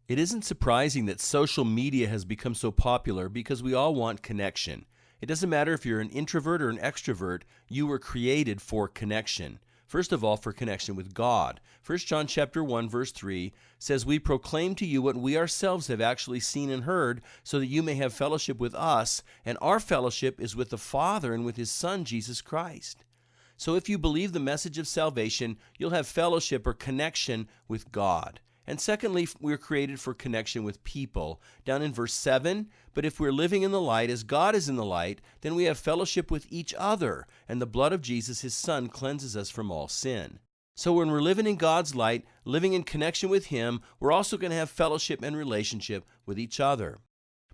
It isn't surprising that social media has become so popular because we all want connection. It doesn't matter if you're an introvert or an extrovert, you were created for connection. First of all, for connection with God. 1 John chapter 1 verse 3 says, "We proclaim to you what we ourselves have actually seen and heard, so that you may have fellowship with us, and our fellowship is with the Father and with his Son, Jesus Christ." So if you believe the message of salvation, you'll have fellowship or connection with God. And secondly, we're created for connection with people. Down in verse 7, "But if we're living in the light as God is in the light, then we have fellowship with each other, and the blood of Jesus, his Son, cleanses us from all sin." So when we're living in God's light, living in connection with him, we're also going to have fellowship and relationship with each other.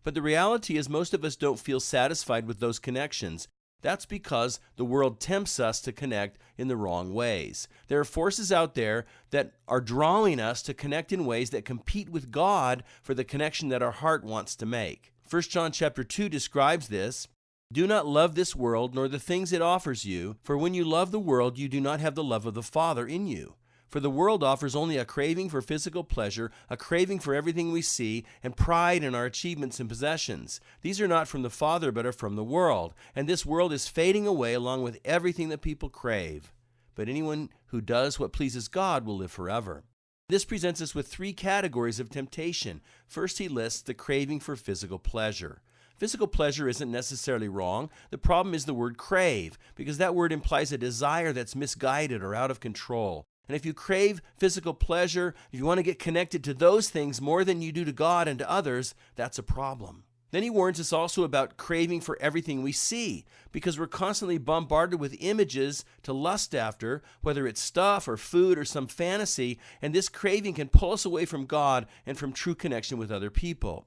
But the reality is most of us don't feel satisfied with those connections. That's because the world tempts us to connect in the wrong ways. There are forces out there that are drawing us to connect in ways that compete with God for the connection that our heart wants to make. 1 John chapter 2 describes this. "Do not love this world, nor the things it offers you, for when you love the world, you do not have the love of the Father in you. For the world offers only a craving for physical pleasure, a craving for everything we see, and pride in our achievements and possessions. These are not from the Father, but are from the world. And this world is fading away along with everything that people crave. But anyone who does what pleases God will live forever." This presents us with three categories of temptation. First, he lists the craving for physical pleasure. Physical pleasure isn't necessarily wrong. The problem is the word crave, because that word implies a desire that's misguided or out of control. And if you crave physical pleasure, if you want to get connected to those things more than you do to God and to others, that's a problem. Then he warns us also about craving for everything we see, because we're constantly bombarded with images to lust after, whether it's stuff or food or some fantasy, and this craving can pull us away from God and from true connection with other people.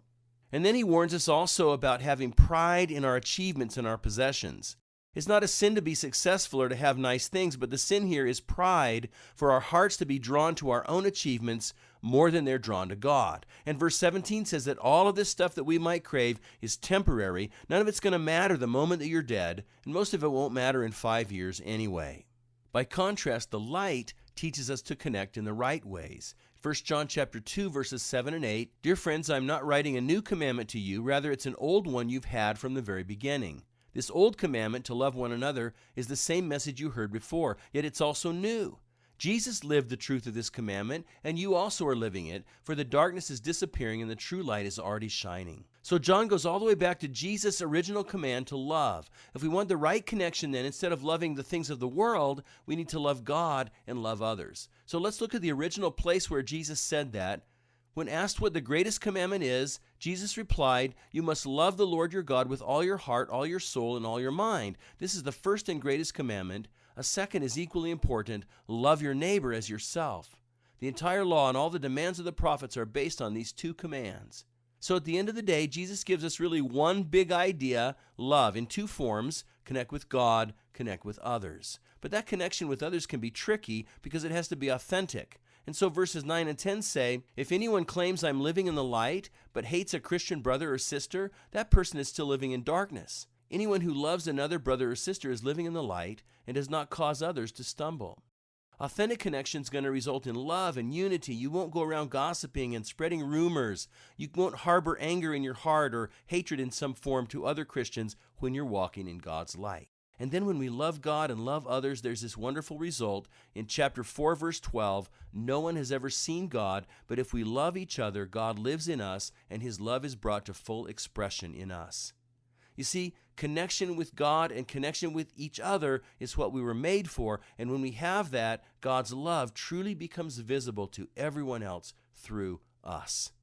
And then he warns us also about having pride in our achievements and our possessions. It's not a sin to be successful or to have nice things, but the sin here is pride, for our hearts to be drawn to our own achievements more than they're drawn to God. And verse 17 says that all of this stuff that we might crave is temporary. None of it's going to matter the moment that you're dead, and most of it won't matter in 5 years anyway. By contrast, the light teaches us to connect in the right ways. 1 John chapter 2, verses 7 and 8, "Dear friends, I'm not writing a new commandment to you, rather it's an old one you've had from the very beginning. This old commandment to love one another is the same message you heard before, yet it's also new. Jesus lived the truth of this commandment, and you also are living it, for the darkness is disappearing and the true light is already shining." So John goes all the way back to Jesus' original command to love. If we want the right connection, then instead of loving the things of the world, we need to love God and love others. So let's look at the original place where Jesus said that. When asked what the greatest commandment is, Jesus replied, "You must love the Lord your God with all your heart, all your soul, and all your mind. This is the first and greatest commandment. A second is equally important. Love your neighbor as yourself." The entire law and all the demands of the prophets are based on these two commands. So at the end of the day, Jesus gives us really one big idea, love, in two forms: connect with God, connect with others. But that connection with others can be tricky because it has to be authentic. And so verses 9 and 10 say, "If anyone claims I'm living in the light, but hates a Christian brother or sister, that person is still living in darkness. Anyone who loves another brother or sister is living in the light and does not cause others to stumble." Authentic connection is going to result in love and unity. You won't go around gossiping and spreading rumors. You won't harbor anger in your heart or hatred in some form to other Christians when you're walking in God's light. And then when we love God and love others, there's this wonderful result. In chapter 4, verse 12, "No one has ever seen God, but if we love each other, God lives in us, and his love is brought to full expression in us." You see, connection with God and connection with each other is what we were made for, and when we have that, God's love truly becomes visible to everyone else through us.